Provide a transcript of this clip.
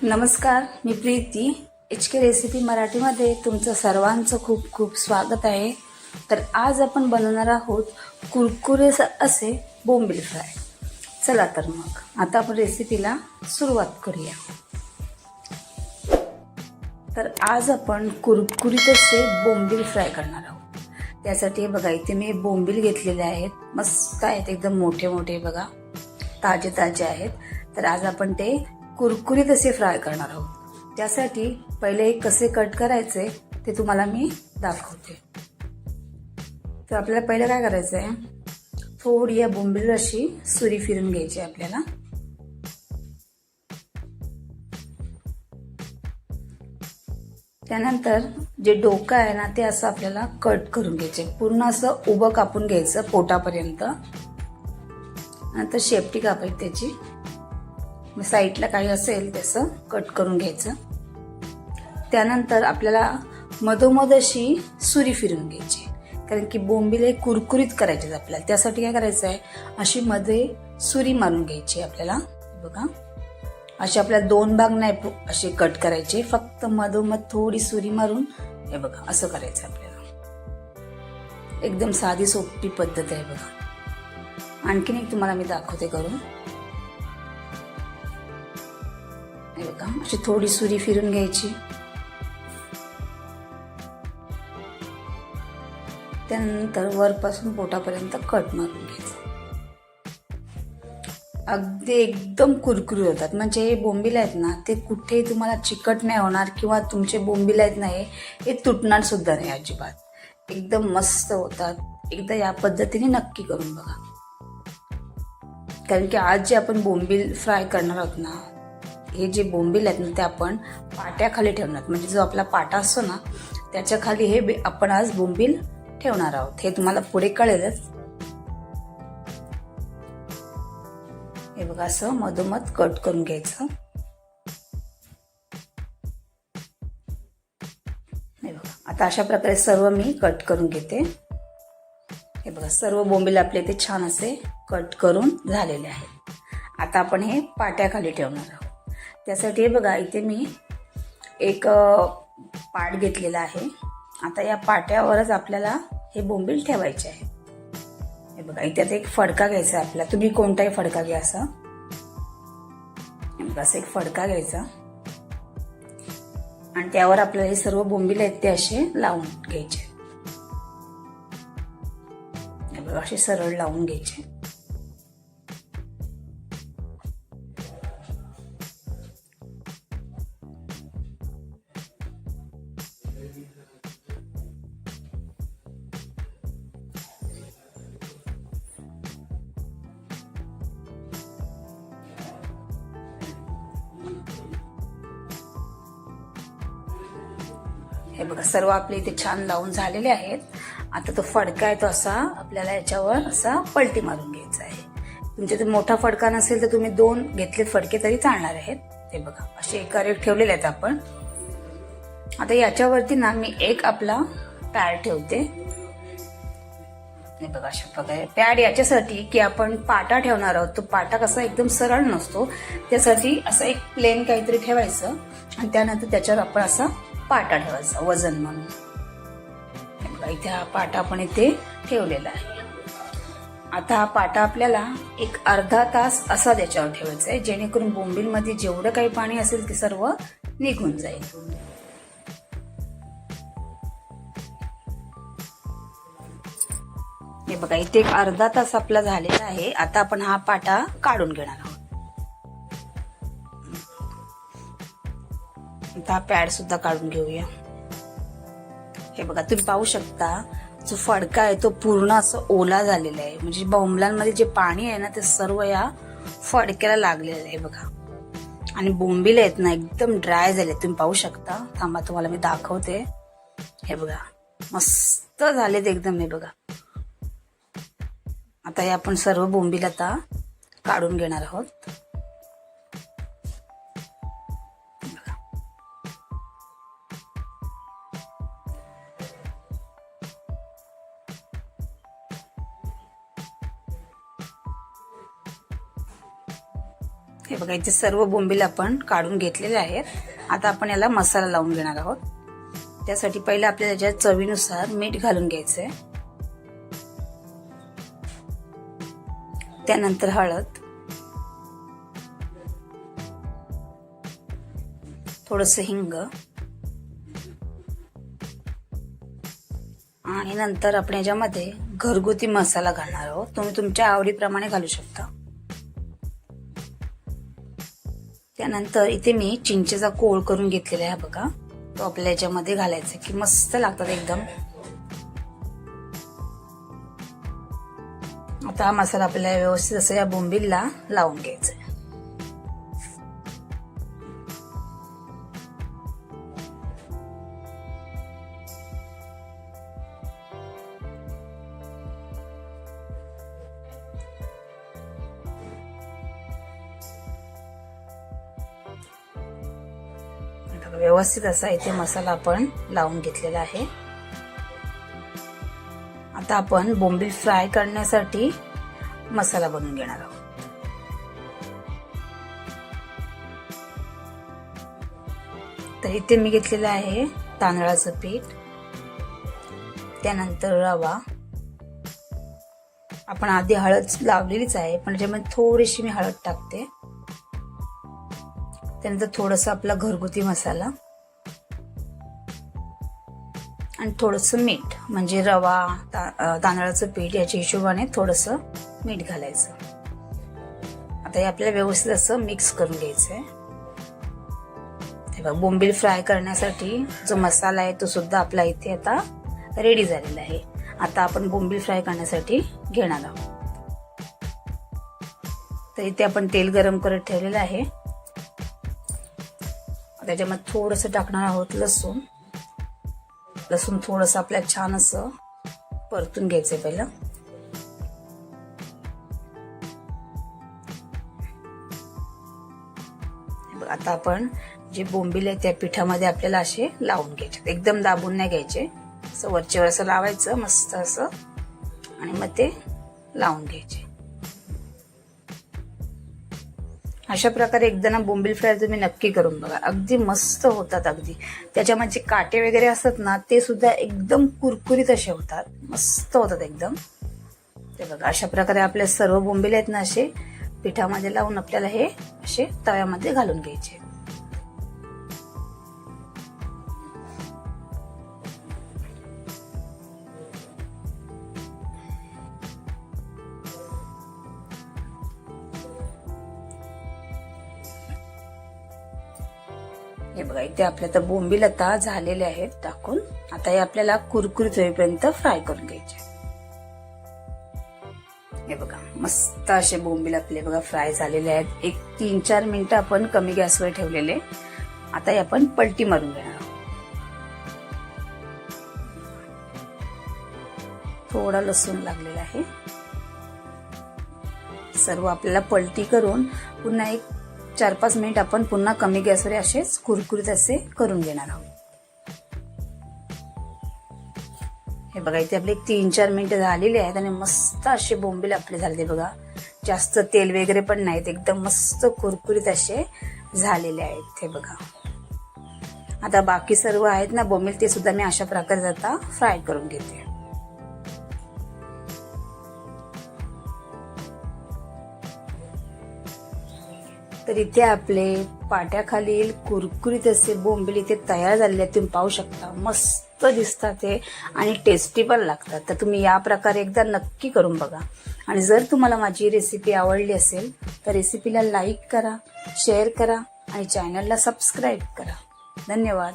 नमस्कार, मी Preeti. HK recipe मराठीमध्ये तुमचं सर्वांचं खूप खूप स्वागत आहे. तर आज आपण बनवणार आहोत कुरकुरे असे बोंबील फ्राय. चला तर मग आता आपण रेसिपीला सुरुवात करूया. तर आज आपण कुरकुरीत असे बोंबील फ्राय करणार आहोत. त्यासाठी बघा, इथे मी बोंबील घेतलेले आहेत. मस्त आहेत, एकदम मोठे मोठे बघा, ताजे ताजे आहेत. तर आज आपण ते कुरकुरीत असे फ्राय करणार आहोत. त्यासाठी पहिले कसे कट करायचे ते तुम्हाला मी दाखवते. तर आपल्याला पहिलं काय करायचं आहे, थोडी या बोंबील अशी सुरी फिरून घ्यायची आपल्याला. त्यानंतर जे डोकं आहे ना ते असं आपल्याला कट करून घ्यायचे, पूर्ण असं उभं कापून घ्यायचं पोटापर्यंत. नंतर शेपटी कापायची त्याची, साईडला काही असेल तसं कट करून घ्यायचं. त्यानंतर आपल्याला मधोमध अशी सुरी फिरून घ्यायची, कारण की बोंबील हे कुरकुरीत करायचे आपल्याला. त्यासाठी काय करायचं आहे, अशी मध्ये सुरी मारून घ्यायची आपल्याला. बघा, असे आपल्याला दोन भाग नाही असे कट करायचे, फक्त मधोमध थोडी सुरी मारून हे बघा असं करायचं आपल्याला. एकदम साधी सोपी पद्धत आहे बघा. आणखीन एक तुम्हाला मी दाखवते करून. हे बघा, अशी थोडी सुरी फिरून घ्यायची. त्यानंतर वरपासून पोटापर्यंत कट मारून घ्यायचं. अगदी एकदम कुरकुरीत होतात. म्हणजे हे बोंबील आहेत ना ते कुठे तुम्हाला चिकट नाही होणार, किंवा तुमचे बोंबील आहेत नाही हे तुटणार सुद्धा नाही अजिबात. एकदम मस्त होतात. एकदा या पद्धतीने नक्की करून बघा, कारण की आज जे आपण बोंबील फ्राय करणार आहोत ना, हे जे बोंबील आहेत ना ते आपण पाट्याखाली ठेवणार. म्हणजे जो आपला पाटा असतो ना त्याच्या खाली हे आपण आज बोंबील ठेवणार आहोत. हे तुम्हाला पुढे कळेलच. हे बघा, असं मधोमध कट करून घ्यायचं. हे बघा, आता अशा प्रकारे सर्व मी कट करून घेते. हे बघा, सर्व बोंबील आपले इथे छान असे कट करून झालेले आहेत. आता आपण हे पाट्याखाली ठेवणार आहोत. त्यासाठी हे बघा, इथे मी एक पाट घेतलेला आहे. आता या पाट्यावरच आपल्याला हे बोंबील ठेवायचे आहे. हे बघा, इथे एक फडका घ्यायचा आपल्याला. तुम्ही कोणताही फडका घ्या असा. असं एक फडका घ्यायचा आणि त्यावर आपल्याला हे सर्व बोंबील आहेत ते असे लावून घ्यायचे. हे बघा, असे सरळ लावून घ्यायचे. हे बघा, सर्व आपले इथे छान लावून झालेले आहेत. आता तो फडका आहे तो असा आपल्याला याच्यावर असा पलटी मारून घ्यायचा आहे. तुमच्या तर मोठा फडका नसेल तर तुम्ही दोन घेतले फडके तरी चालणार आहेत. हे बघा, असे एका रेट ठेवलेले आहेत आपण. आता याच्यावरती ना मी एक आपला पॅड ठेवते. हे बघा, अशा प्रकारे पॅड याच्यासाठी की आपण पाटा ठेवणार आहोत. तो पाटा कसा एकदम सरळ नसतो, त्यासाठी असं एक प्लेन काहीतरी ठेवायचं आणि त्यानंतर त्याच्यावर आपण असा पाटा ठेवायचा वजन म्हणून. इथे हा पाटा आपण इथे ठेवलेला आहे. आता हा पाटा आपल्याला एक अर्धा तास असा त्याच्यावर ठेवायचा आहे, जेणेकरून बोंबील मध्ये जेवढं काही पाणी असेल ते सर्व निघून जाईल. हे बघा, इथे एक अर्धा तास आपला झालेला आहे. आता आपण हा पाटा काढून घेणार आहोत. आता हा पॅड सुद्धा काढून घेऊया. हे बघा, तुम्ही पाहू शकता जो फडका आहे तो पूर्ण असं ओला झालेला आहे. म्हणजे बोंबलांमध्ये जे पाणी आहे ना ते सर्व या फडक्याला लागलेलं आहे बघा. आणि बोंबील आहेत ना एकदम ड्राय झाले, तुम्ही पाहू शकता. थांबा, तुम्हाला मी दाखवते. हे बघा, मस्त झालेत एकदम. हे बघा, आता हे आपण सर्व बोंबील आता काढून घेणार आहोत. हे बघा इथे सर्व बोंबील आपण काढून घेतलेले आहेत. आता आपण याला मसाला लावून घेणार आहोत. त्यासाठी पहिले आपल्याला याच्यात चवीनुसार मीठ घालून घ्यायचंय. त्यानंतर हळद, थोडंसं हिंग आणि नंतर आपण याच्यामध्ये घरगुती मसाला घालणार आहोत. तुम्ही तुमच्या आवडीप्रमाणे घालू शकता. त्यानंतर इथे मी चिंचेचा कोळ करून घेतलेला आहे बघा. तो आपल्या याच्यामध्ये घालायचा की मस्त लागतात एकदम. आता हा मसाला आपल्याला व्यवस्थित असं या बोंबीलला लावून घ्यायचा. व्यवस्थित असा इथे मसाला आपण लावून घेतलेला आहे. आता आपण बोंबील फ्राय करण्यासाठी मसाला बनवून घेणार आहोत. तर इथे मी घेतलेलं आहे तांदळाचं पीठ, त्यानंतर रवा. आपण आधी हळद लावलेलीच आहे पण त्याच्यामध्ये थोडीशी मी हळद टाकते. त्यानंतर थोडंसं आपला घरगुती मसाला आणि थोडंसं मीठ, म्हणजे रवा तांदळाचं पीठ याच्या हिशोबाने थोडंसं मीठ घालायचं. आता हे आपल्याला व्यवस्थित असं मिक्स करून घ्यायचंय. तेव्हा बोंबील फ्राय करण्यासाठी जो मसाला आहे तो सुद्धा आपला इथे आता रेडी झालेला आहे. आता आपण बोंबील फ्राय करण्यासाठी घेणार आहोत. तर इथे आपण तेल गरम करत ठेवलेलं आहे. त्याच्यामध्ये थोडंसं टाकणार आहोत लसूण. लसूण थोडंसं आपल्याला छान असं परतून घ्यायचंय पहिलं. आता आपण जे बोंबील आहे त्या पिठामध्ये आपल्याला असे लावून घ्यायचे. एकदम दाबून नाही घ्यायचे, असं वरच्यावर असं लावायचं मस्त असं आणि मग ते लावून घ्यायचे. अशा प्रकारे एकदा ना बोंबील फ्राय तुम्ही नक्की करून बघा. अगदी मस्त होतात. अगदी त्याच्यामध्ये काटे वगैरे असतात ना ते सुद्धा एकदम कुरकुरीत असे होतात, मस्त होतात एकदम. ते बघा अशा प्रकारे आपले सर्व बोंबील आहेत ना असे पिठामध्ये लावून आपल्याला हे असे तव्यामध्ये घालून घ्यायचे. हे बघा इथे आपल्या तर बोंबील आता झालेले आहेत टाकून. आता हे आपल्याला कुरकुरीत होईपर्यंत फ्राय करून घ्यायचे. हे बघा मस्त असे बोंबील आपले बघा फ्राय झालेले आहेत. एक 3-4 मिनिटं आपण कमी गॅसवर ठेवलेले. आता हे आपण पलटी मारून घेणार आहोत. थोडा लसूण लागलेला आहे. सर्व आपल्याला पलटी करून पुन्हा एक 4-5 मिनिट आपण पुन्हा कमी गॅसवर असेच कुरकुरीत असे करून घेणार आहोत. हे बघा इथे आपले 3-4 मिनिटं झालेले आहेत आणि मस्त असे बोंबील आपले झाले बघा. जास्त तेल वगैरे पण नाहीत, एकदम मस्त कुरकुरीत असे झालेले आहेत. हे बघा आता बाकी सर्व आहेत ना बोंबील ते सुद्धा मी अशा प्रकारे आता फ्राय करून घेते. तर इथे आपले पाट्याखालील कुरकुरीत असे बोंबील इथे तयार झालेले आहेत. तुम्ही पाहू शकता मस्त दिसतात ते आणि टेस्टी पण लागतात. तर तुम्ही या प्रकारे एकदा नक्की करून बघा. आणि जर तुम्हाला माझी रेसिपी आवडली असेल तर रेसिपीला लाईक करा, शेअर करा आणि चॅनलला सबस्क्राईब करा. धन्यवाद.